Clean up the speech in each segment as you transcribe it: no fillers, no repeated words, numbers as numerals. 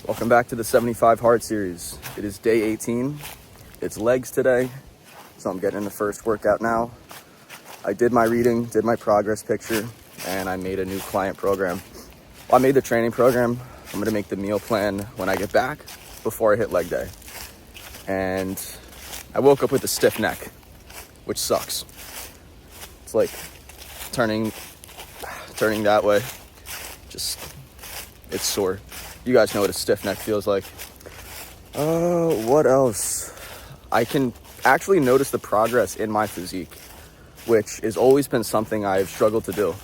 Welcome back to the 75 Hard Series. It is day 18. It's legs today, so I'm getting in the first workout now. I did my reading, did my progress picture, and I made a new client program. Well, I made the training program. I'm gonna make the meal plan when I get back before I hit leg day. And I woke up with a stiff neck, which sucks. It's like turning that way, it's sore. You guys know what a stiff neck feels like. What else? I can actually notice the progress in my physique, which has always been something I've struggled to do.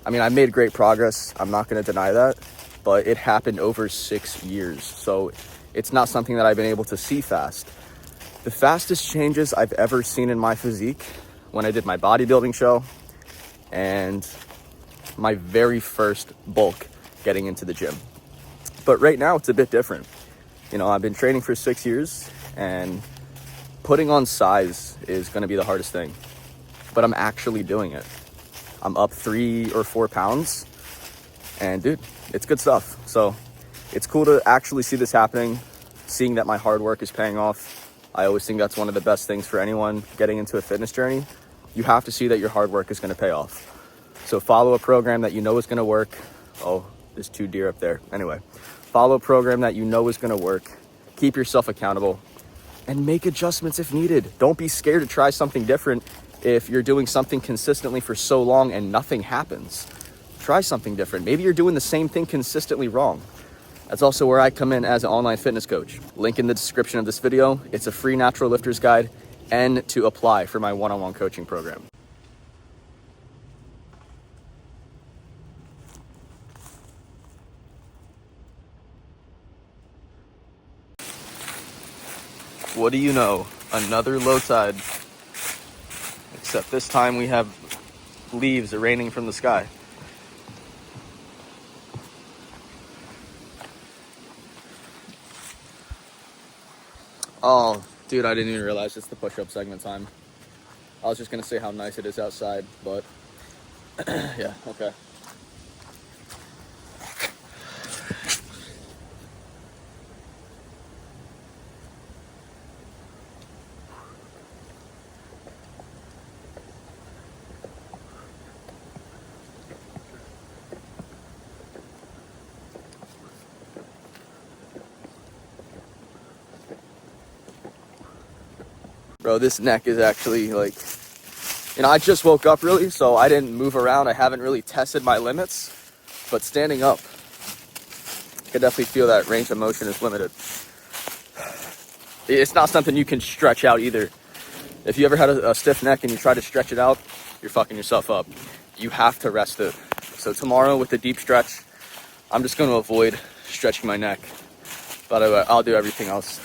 I mean, I made great progress. I'm not going to deny that, but it happened over 6 years. So it's not something that I've been able to see fast. The fastest changes I've ever seen in my physique when I did my bodybuilding show and my very first bulk getting into the gym. But right now it's a bit different. You know, I've been training for 6 years and putting on size is going to be the hardest thing, but I'm actually doing it. I'm up 3 or 4 pounds and dude, it's good stuff. So it's cool to actually see this happening, seeing that my hard work is paying off. I always think that's one of the best things for anyone getting into a fitness journey. You have to see that your hard work is going to pay off. So follow a program that you know is going to work. Oh, there's 2 deer up there. Anyway, follow a program that you know is going to work. Keep yourself accountable and make adjustments if needed. Don't be scared to try something different if you're doing something consistently for so long and nothing happens. Try something different. Maybe you're doing the same thing consistently wrong. That's also where I come in as an online fitness coach. Link in the description of this video. It's a free natural lifters guide and to apply for my one-on-one coaching program. What do you know? Another low tide. Except this time we have leaves raining from the sky. Oh, dude, I didn't even realize it's the push-up segment time. I was just gonna say how nice it is outside, but yeah, okay. Bro, this neck is actually like, you know, I just woke up really, so I didn't move around. I haven't really tested my limits, but standing up, I can definitely feel that range of motion is limited. It's not something you can stretch out either. If you ever had a stiff neck and you try to stretch it out, you're fucking yourself up. You have to rest it. So tomorrow with the deep stretch, I'm just going to avoid stretching my neck, but I'll do everything else.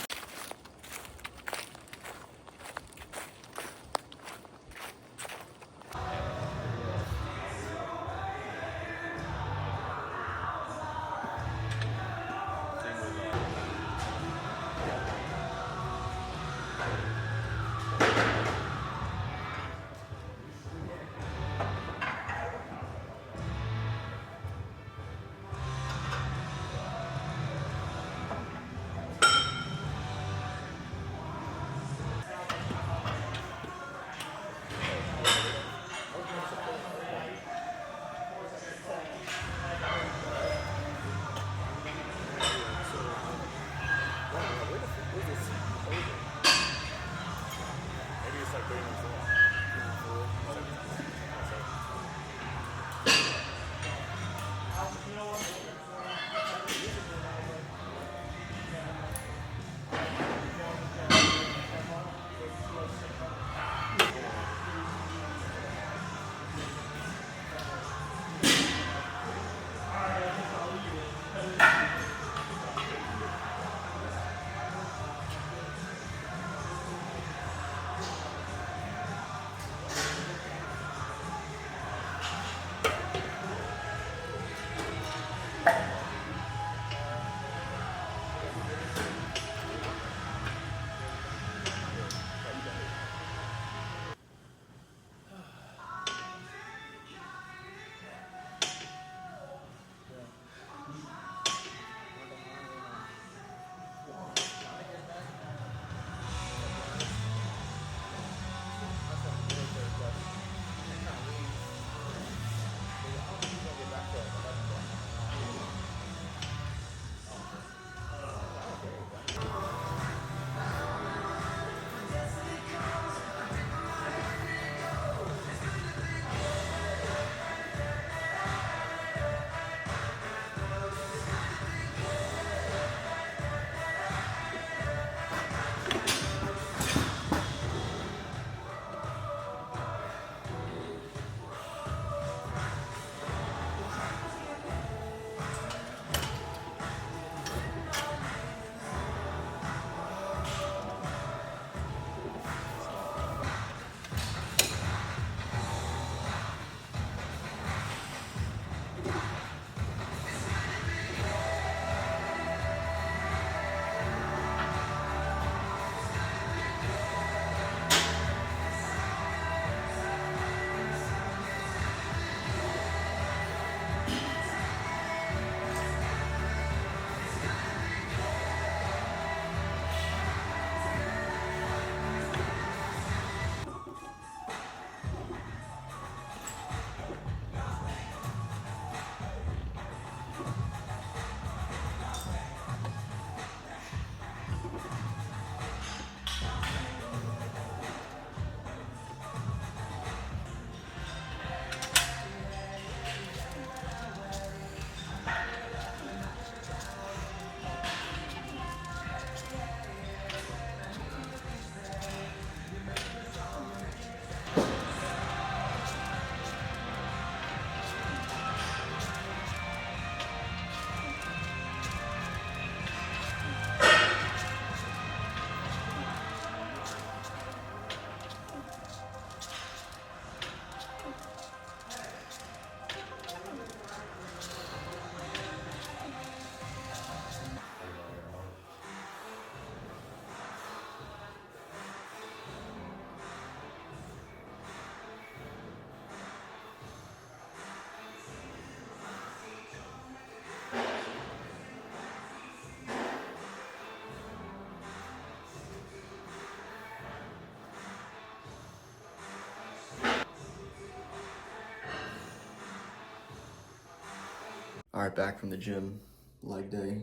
All right, back from the gym, leg day,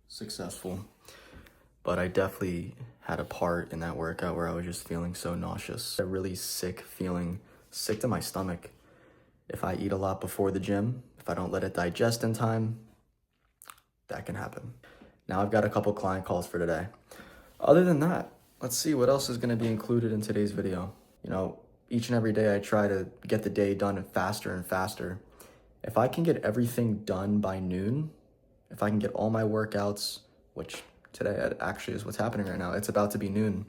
successful. But I definitely had a part in that workout where I was just feeling so nauseous. A really sick feeling, sick to my stomach. If I eat a lot before the gym, if I don't let it digest in time, that can happen. Now I've got a couple client calls for today. Other than that, let's see what else is gonna be included in today's video. You know, each and every day I try to get the day done faster and faster. If I can get everything done by noon, if I can get all my workouts, which today actually is what's happening right now, it's about to be noon,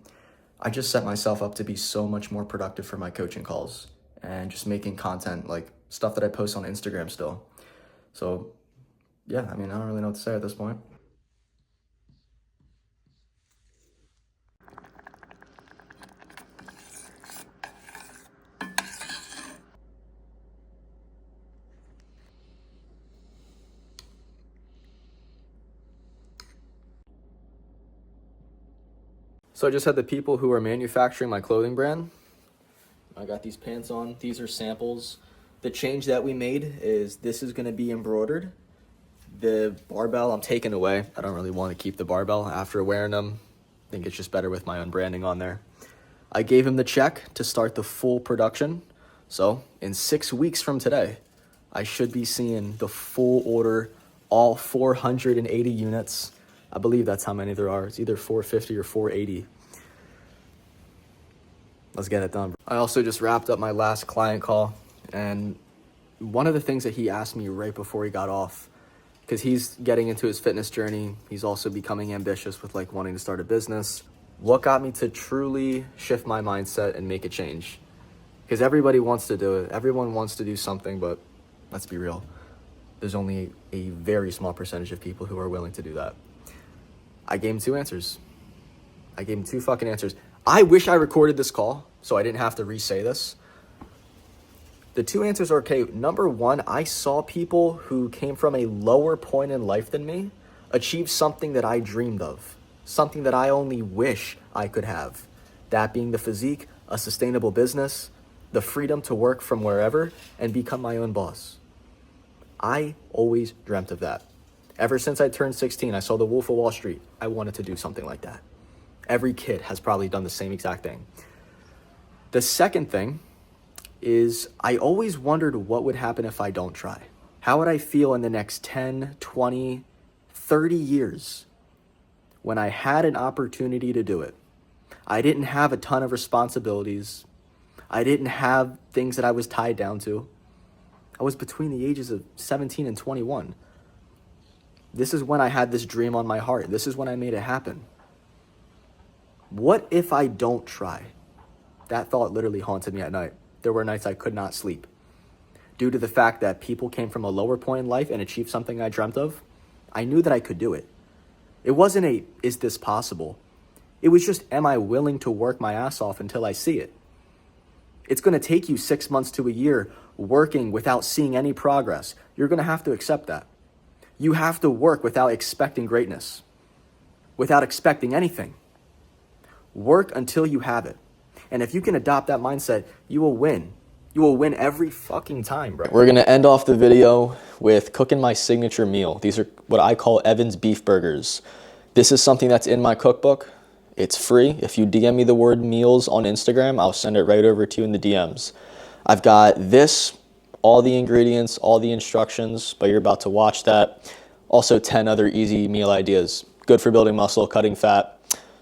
I just set myself up to be so much more productive for my coaching calls and just making content, like stuff that I post on Instagram still. So yeah, I mean, I don't really know what to say at this point. So I just had the people who are manufacturing my clothing brand. I got these pants on. These are samples. The change that we made is this is going to be embroidered. The barbell I'm taking away. I don't really want to keep the barbell after wearing them. I think it's just better with my own branding on there. I gave him the check to start the full production. So in 6 weeks from today, I should be seeing the full order, all 480 units. I believe that's how many there are. It's either 450 or 480. Let's get it done. I also just wrapped up my last client call, and one of the things that he asked me right before he got off, because he's getting into his fitness journey, he's also becoming ambitious with like wanting to start a business. What got me to truly shift my mindset and make a change? Because everybody wants to do it. Everyone wants to do something, but let's be real. There's only a very small percentage of people who are willing to do that. I gave him 2 answers. I gave him 2 fucking answers. I wish I recorded this call so I didn't have to re-say this. The 2 answers are, okay, number 1, I saw people who came from a lower point in life than me achieve something that I dreamed of, something that I only wish I could have. That being the physique, a sustainable business, the freedom to work from wherever and become my own boss. I always dreamt of that. Ever since I turned 16, I saw The Wolf of Wall Street. I wanted to do something like that. Every kid has probably done the same exact thing. The second thing is I always wondered what would happen if I don't try. How would I feel in the next 10, 20, 30 years when I had an opportunity to do it? I didn't have a ton of responsibilities. I didn't have things that I was tied down to. I was between the ages of 17 and 21. This is when I had this dream on my heart. This is when I made it happen. What if I don't try? That thought literally haunted me at night. There were nights I could not sleep. Due to the fact that people came from a lower point in life and achieved something I dreamt of, I knew that I could do it. It wasn't a, is this possible? It was just, am I willing to work my ass off until I see it? It's going to take you 6 months to a year working without seeing any progress. You're going to have to accept that. You have to work without expecting greatness, without expecting anything. Work until you have it. And if you can adopt that mindset, you will win. You will win every fucking time, bro. We're going to end off the video with cooking my signature meal. These are what I call Evan's beef burgers. This is something that's in my cookbook. It's free. If you DM me the word meals on Instagram, I'll send it right over to you in the DMs. I've got this, all the ingredients, all the instructions, but you're about to watch that. Also 10 other easy meal ideas. Good for building muscle, cutting fat.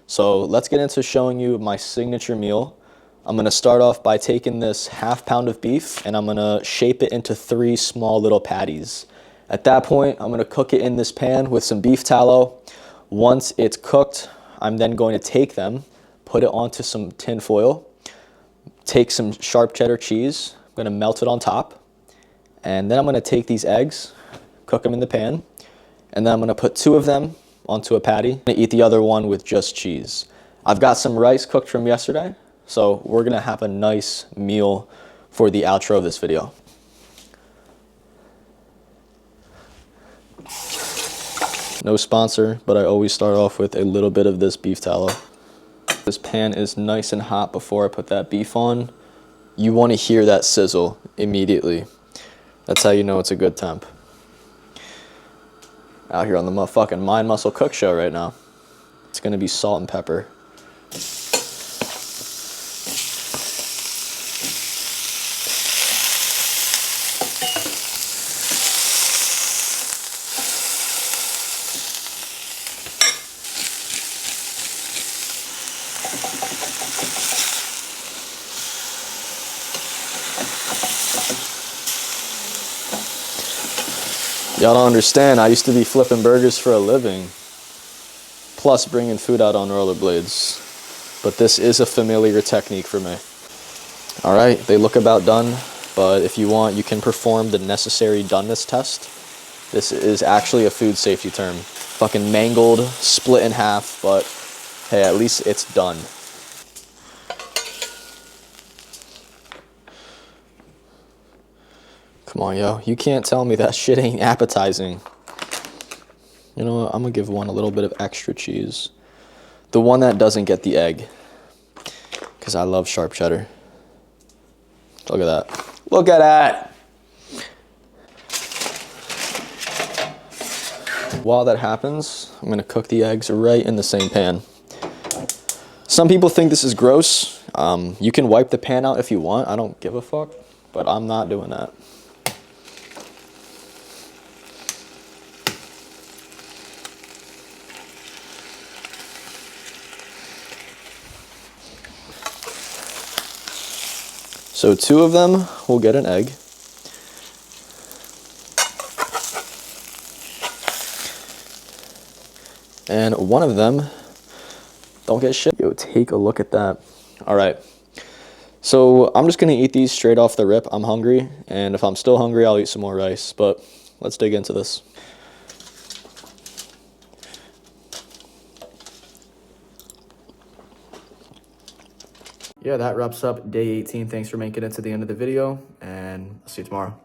So let's get into showing you my signature meal. I'm gonna start off by taking this ½ pound of beef and I'm gonna shape it into 3 small little patties. At that point, I'm gonna cook it in this pan with some beef tallow. Once it's cooked, I'm then going to take them, put it onto some tin foil, take some sharp cheddar cheese, I'm gonna melt it on top, and then I'm gonna take these eggs, cook them in the pan, and then I'm gonna put 2 of them onto a patty. I'm gonna eat the other one with just cheese. I've got some rice cooked from yesterday, so we're gonna have a nice meal for the outro of this video. No sponsor, but I always start off with a little bit of this beef tallow. This pan is nice and hot before I put that beef on. You want to hear that sizzle immediately. That's how you know it's a good temp. Out here on the motherfucking Mind Muscle Cook show right now. It's gonna be salt and pepper. Y'all don't understand, I used to be flipping burgers for a living, plus bringing food out on rollerblades. But this is a familiar technique for me. All right, they look about done, but if you want, you can perform the necessary doneness test. This is actually a food safety term. Fucking mangled, split in half, but hey, at least it's done. Come on, yo. You can't tell me that shit ain't appetizing. You know what? I'm gonna give one a little bit of extra cheese. The one that doesn't get the egg. Because I love sharp cheddar. Look at that. Look at that! While that happens, I'm gonna cook the eggs right in the same pan. Some people think this is gross. You can wipe the pan out if you want. I don't give a fuck. But I'm not doing that. So 2 of them will get an egg. And 1 of them don't get shit. Yo, take a look at that. All right. So I'm just gonna eat these straight off the rip. I'm hungry, and if I'm still hungry, I'll eat some more rice. But let's dig into this. Yeah, that wraps up day 18. Thanks for making it to the end of the video, and I'll see you tomorrow.